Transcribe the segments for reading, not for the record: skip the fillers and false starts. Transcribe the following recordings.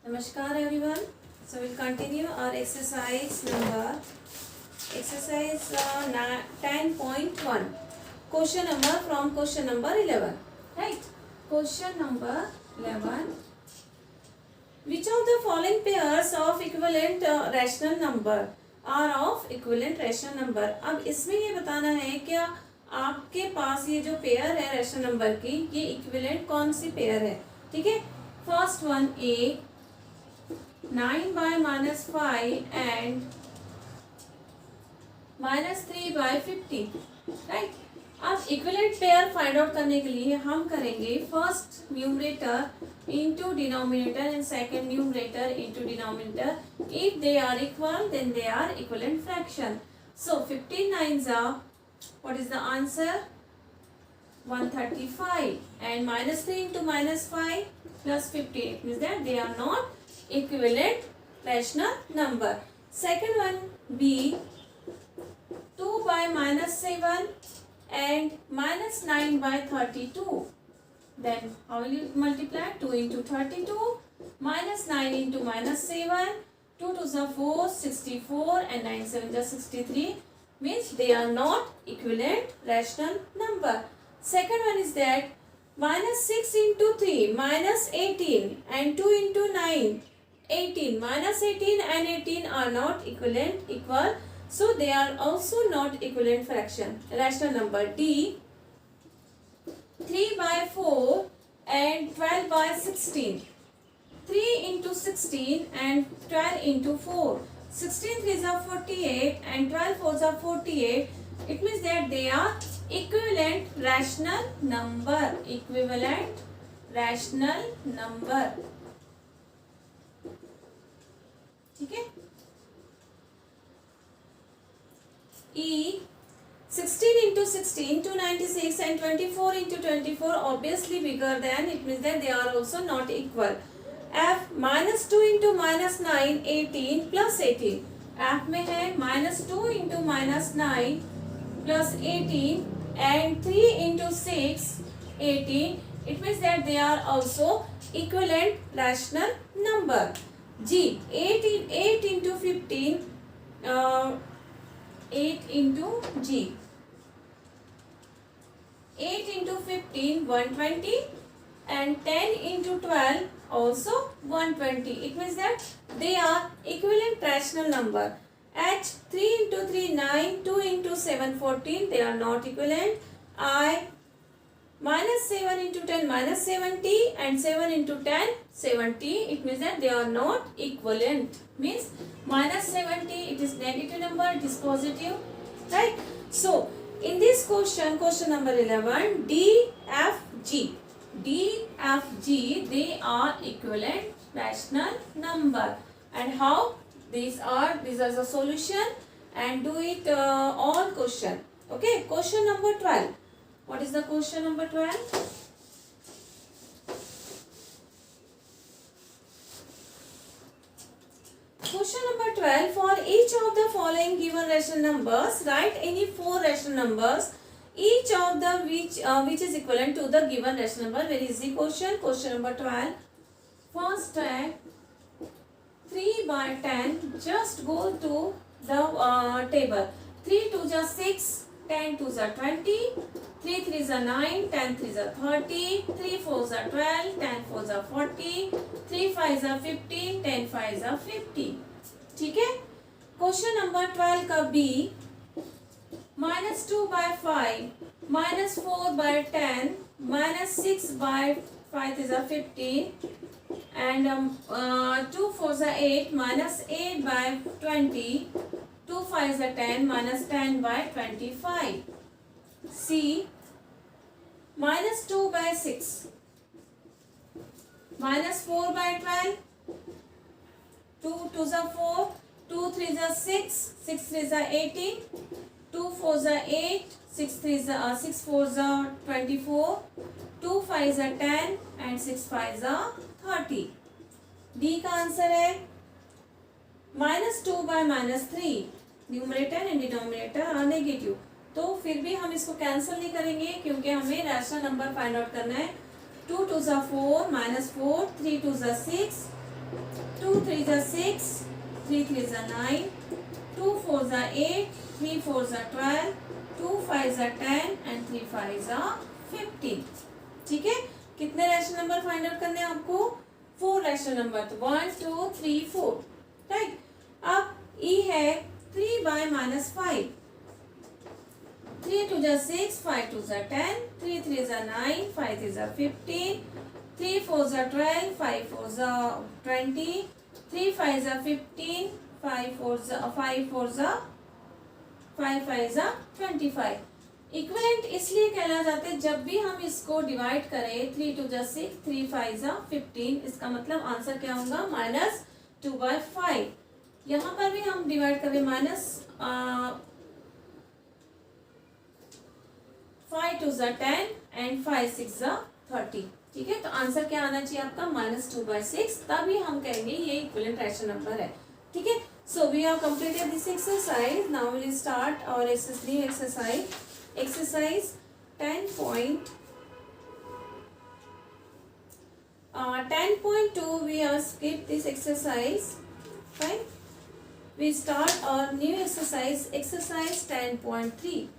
Namaskar everyone. So we'll continue our exercise 10.1. Question number from question number 11. Right? Question number 11. Which of the following pairs of equivalent rational number are of equivalent rational number? अब इसमें ये बताना है क्या आपके पास ये जो pair है रैशनल नंबर की, ये इक्विवेलेंट कौन सी पेयर है. ठीक है. First one A 9 by -5 and -3 by 50. Right. अब इक्विवेलेंट पेयर फाइंड आउट करने के लिए हम करेंगे first numerator into denominator and second numerator into denominator. If they are equal then they are equivalent fraction. So 15 9s are, what is the answer? 135 and -3 into -5 plus 50. It means that they are not equivalent rational number. Second one B 2 by -7 and -9 by 32. Then how will you multiply? 2 into 32 -9 into -7. 2 2s are 4, 64 and 9 7s are 63. Means they are not equivalent rational number. Second one is that -6 into 3 -18 and 2 into 9 18. -18 and 18 are not equal, so they are also not equivalent fraction rational number. D 3 by 4 and 12 by 16. 3 into 16 and 12 into 4. 16 3s are 48 and 12 4s are 48. It means that they are equivalent rational number. Equivalent rational number. ठीक है. E 16 into 16 296 and 24 into 24 obviously bigger than. It means that they are also not equal. F -2 into -9 18 plus 18. F में है -2 into -9 plus 18 and 3 into 6 18. It means that they are also equivalent rational number. G 8 into 15 8 into G 8 into 15 120 and 10 into 12 also 120. It means that they are equivalent rational number. H 3 into 3 9 2 into 7 14. They are not equivalent. I -7 into 10 -70 and 7 into 10 70. It means that they are not equivalent. Means -70 it is negative number, it is positive, right? So in this question number 11 D F G they are equivalent rational number. And how? These are the solution and do it all question. Okay, question number 12. What is the question number 12? Question number 12. For each of the following given rational numbers, write any 4 rational numbers, each of the which is equivalent to the given rational number. Very easy question. Question number 12. First tag 3 by 10. Just go to the table. 3 2s are 6, 10 2s are 20, 3 3s are 9, 10 3s are 30, 3 4s are 12, 10 4s are 40, 3 5s are 15, 10 5s are 50. ठीक है. Question number 12 का B -2 by 5 -4 by 10 -6 by 5 is a 15 and 2 4s are 8 -8 by 20, 2 5s are 10 -10 by 25. C -2 by 6 -4 by 12, 2 2s are 4, 2 3s are 6, 6 3s are 18, 2 4s are 8, 6 3s are 6 4s are 24, 2 5s are 10 and 6 5s are 30. D का answer है -2 by -3. Numerator and denominator are negative, तो फिर भी हम इसको cancel नहीं करेंगे क्योंकि हमें रैशनल नंबर फाइंड आउट करना है. 2 2s are 4 -4, 3 2s are 6, 2 3 जा 6, 3 3 जा 9, 2 4 जा 8, 3 4 जा 12, 2 5 जा 10 एंड 3 5 जा 15। ठीक है, कितने रैशनल नंबर फाइंड आउट करने हैं आपको? 4 रैशनल नंबर। तो 1 2 3 4, राइट। अब ई है 3 बाय -5, 3 2 जा 6, 5 2 जा 10, 3 3 जा 9, 5 3 जा 15, 3 4 जा 12, 5 4 जा 20, 3 5 जा 15, 5 4 जा 5 जा 25। इक्विवेलेंट इसलिए कहना जाते हैं जब भी हम इसको डिवाइड करें, 3 2 जा 6, 3 5 जा 15, इसका मतलब आंसर क्या होगा? -2/5। यहाँ पर भी हम डिवाइड करें -5 2 जा 10 एंड 5 6 जा 30। ठीक है, तो आंसर क्या आना चाहिए आपका? -2/6, तभी हम कहेंगे ये इक्विवेलेंट रैशनल नंबर है। ठीक है, so we have completed this exercise. Now we will start our new exercise. Exercise 10.2 we have skipped this exercise. Fine. We start our new exercise. Exercise 10.3.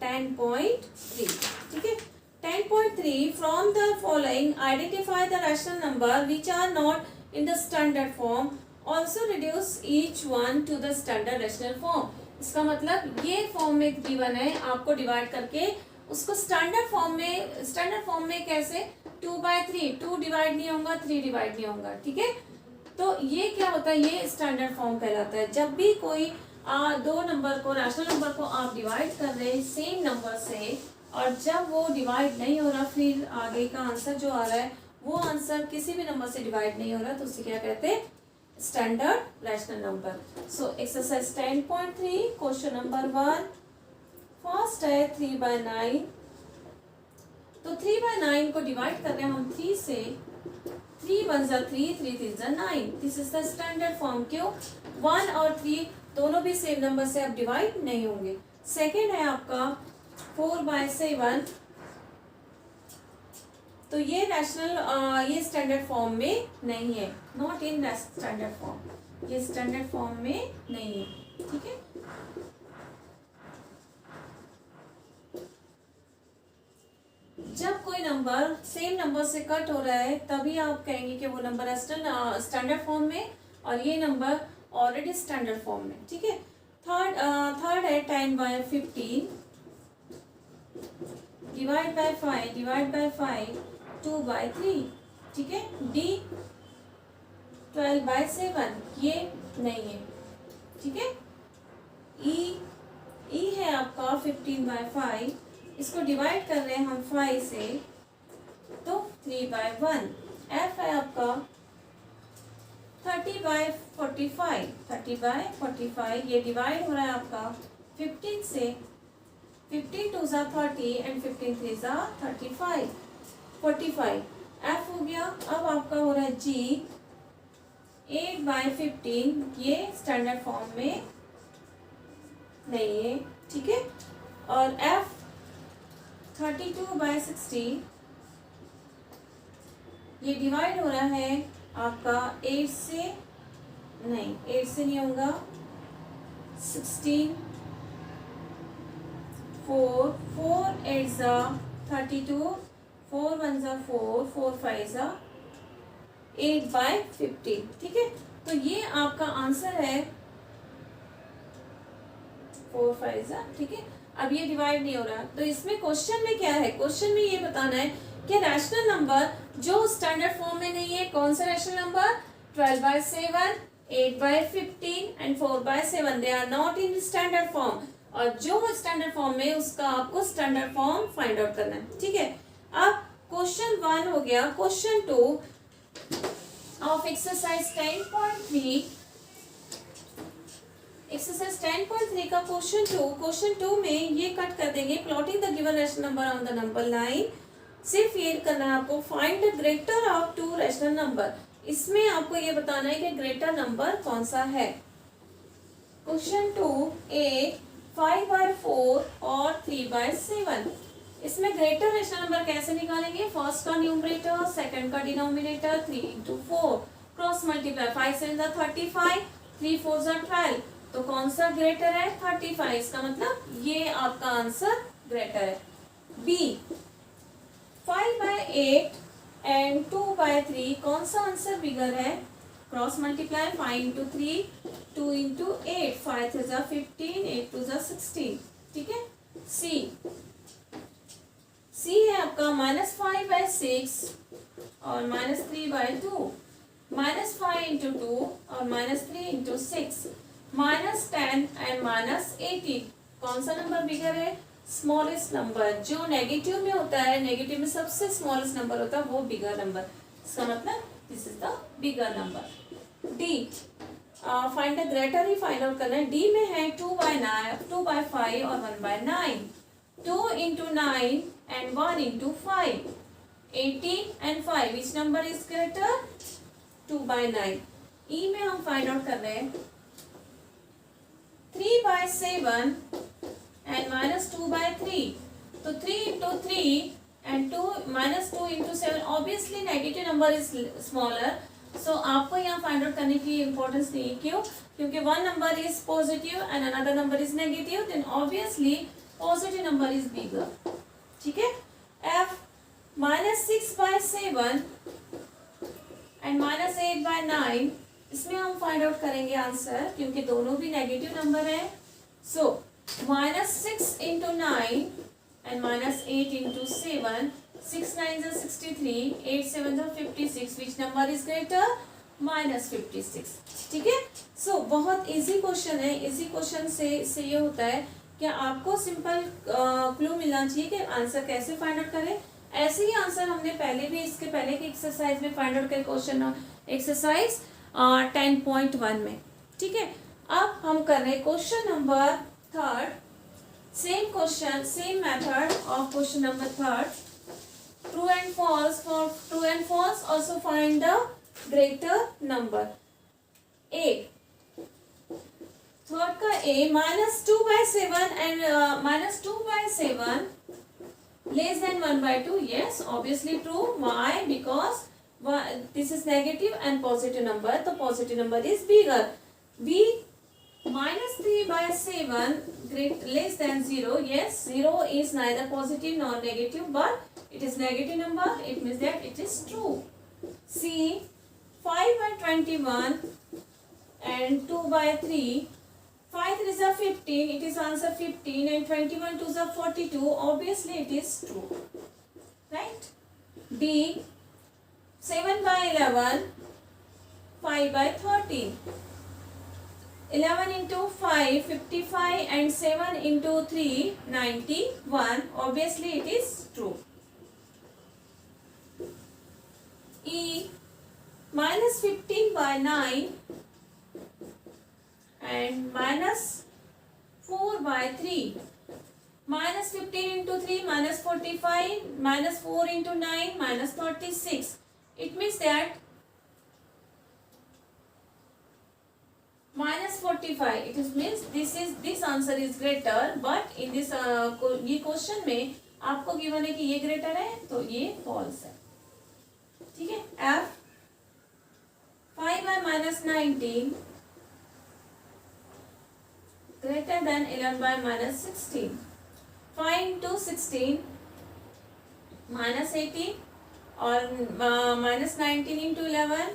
10.3. ठीक है, 10.3 from the following identify the rational number which are not in the standard form. Also reduce each one to the standard rational form. इसका मतलब ये form में given है, आपको divide करके उसको स्टैंडर्ड फॉर्म में कैसे? 2/3, 2 डिवाइड नहीं होगा, 3 डिवाइड नहीं होगा। ठीक है, तो ये क्या होता है? ये स्टैंडर्ड फॉर्म कहलाता है। जब भी कोई दो नंबर को, रैशनल नंबर को आप डिवाइड कर रहे हैं सेम नंबर से, और जब वो डिवाइड नहीं हो रहा, फिर आगे का आंसर जो आ रहा है वो आंसर किसी भी नंबर से डिवाइड नहीं हो रहा, तो उसे क्या कहते हैं? Standard rational number. So exercise 10.3 question number 1 first है 3/9। तो 3/9 को डिवाइड कर रहे हैं हम 3 से। 3 1 जा 3, 3 3 जा 9। This is the standard form. क्यों? 1 और 3 दोनों भी सेम नंबर से अब डिवाइड नहीं होंगे। सेकेंड है आपका 4/7। तो ये रैशनल ये स्टैंडर्ड फॉर्म में नहीं है, नॉट इन स्टैंडर्ड फॉर्म, ये स्टैंडर्ड फॉर्म में नहीं है। ठीक है, जब कोई नंबर सेम नंबर से कट हो रहा है तभी आप कहेंगे कि वो नंबर स्टैंडर्ड फॉर्म में, और ये नंबर ऑलरेडी स्टैंडर्ड फॉर्म में। ठीक है, थर्ड है 10/15 डिवाइड बाय 5 2/3। ठीक है, डी 12/7 ये नहीं है। ठीक है, ई है आपका 15/5, इसको डिवाइड कर रहे हैं हम 5 से, तो 3/1। एफ है आपका 30/45, ये डिवाइड हो रहा है आपका 15 से। 15 2 जा 30 एंड 15 3 जा 35, 45। एफ हो गया। अब आपका हो रहा है जी 8/15, ये स्टैंडर्ड फॉर्म में नहीं है। ठीक है, और एफ 32/60, ये डिवाइड हो रहा है आपका 8 से नहीं होगा, 16, 4 8 जा 32, 4 1 जा 4, 4 5 जा 8/15। ठीक है, तो ये आपका आंसर है 4 5 जा। ठीक है, अब ये डिवाइड नहीं हो रहा, तो इसमें क्वेश्चन में क्या है? क्वेश्चन में ये बताना है कि रैशनल नंबर जो स्टैंडर्ड फॉर्म में नहीं है, कौन सा rational number? 12/7, 8/15 and 4/7, they are not in standard form. और जो स्टैंडर्ड फॉर्म में, उसका आपको स्टैंडर्ड फॉर्म फाइंड आउट करना है। ठीक है, अब क्वेश्चन 1 हो गया। क्वेश्चन 2 ऑफ एक्सरसाइज 10.3, एक्सरसाइज 10.3 का क्वेश्चन 2 में ये कट कर देंगे। Plotting the given rational number on the number line. सिर्फ ये करना है आपको, find the greater of 2 rational number. इसमें आपको ये बताना है कि ग्रेटर नंबर कौन सा है। क्वेश्चन 2 ए 5/4 और 3/7। इसमें ग्रेटर रेशनल नंबर कैसे निकालेंगे? फर्स्ट का न्यूमरेटर, सेकंड का डिनोमिनेटर, 3 into 4 क्रॉस मल्टीप्लाई, 5 7 जा 35, 3 4 जा 12, तो कौन सा ग्रेटर है? 35। इसका मतलब ये आपका आंसर ग्रेटर है। बी 5/8 एंड 2/3, कौन सा आंसर बिगर है? क्रॉस मल्टीप्लाई, 5 into 3, 2 into 8, 5 3 जा 15, 8 2 जा 16, ठीक है। सी है आपका -5/6 और -3/2, -5 into 2 और -3 into 6, -10 एंड -18, कौन सा नंबर बिगर है? Smallest number. जो नेगेटिव में होता है, नेगेटिव में सबसे स्मॉलेस्ट नंबर होता है वो बिगर नंबर, इसका मतलब this is the bigger number. D find the greater he find out करना है। डी में है 2/9, 2/5 और 1/9, 2 into 9 and 1 into 5, 18 and 5, which number is greater? 2/9। ई में हम फाइंड आउट कर रहे हैं 3/7 and -2/3, तो 3 into 3 and 2 -2 into 7, obviously negative number is smaller, so आपको यहाँ फाइंड आउट करने की इम्पोर्टेंस नहीं है। क्यों? क्योंकि one number is positive and another number is negative, then obviously positive number is bigger, ठीक है। F -6/7 एंड -8/9, इसमें हम फाइंड आउट करेंगे आंसर, क्योंकि दोनों भी नेगेटिव नंबर है। सो -6 into 9 and -8 into 7, 6 9 is 63, 8 7 is 56, which number is greater? -56, ठीक है। सो बहुत इजी क्वेश्चन है। इजी क्वेश्चन से ये होता है कि आपको सिंपल क्लू मिलना चाहिए कि आंसर कैसे फाइंड आउट करें। ऐसे ही आंसर हमने पहले भी इसके पहले के एक्सरसाइज में फाइंड आउट करें, क्वेश्चन एक्सरसाइज 10.1 में, ठीक है। अब हम कर रहे हैं question number 3, same question, same method of question number 3, true and false. For true and false also find the greater number. A third का A -2/7 and -2/7 less than 1/2, yes, obviously true. Why? Because this is negative and positive number, तो positive number is bigger. B -3/7 less than 0, yes, 0 is neither positive nor negative, but it is negative number, it means that it is true. C 5/21 and 2/3, 5 3s are 15, it is answer 15, and 21 2s are 42, obviously it is true, right? D 7/11, 5/13, 11 into 5 55, and 7 into 3 91, obviously it is true. E -15/9 and -4/3, -15 into 3 -45, -4 into 9 -36. It means that -45, it means this answer is greater, but in this ये question में आपको given है कि ये greater है, तो ये false है, ठीक है। F 5/-19 greater than 11/-16, 5 into 16 -18 और -19 into 11,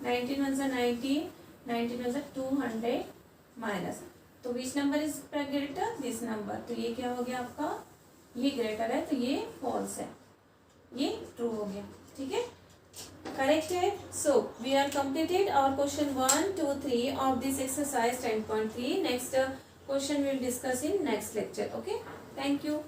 19 1s are 19, 19 1s are 200 minus, तो which number is greater? This number, तो ये क्या हो गया आपका? ये ग्रेटर है, तो ये फॉल्स है, ये ट्रू हो गया, ठीक है, करेक्ट है। So we are completed our question 1 2 3 of this exercise 10.3. Next question will discuss in next lecture. Okay, thank you.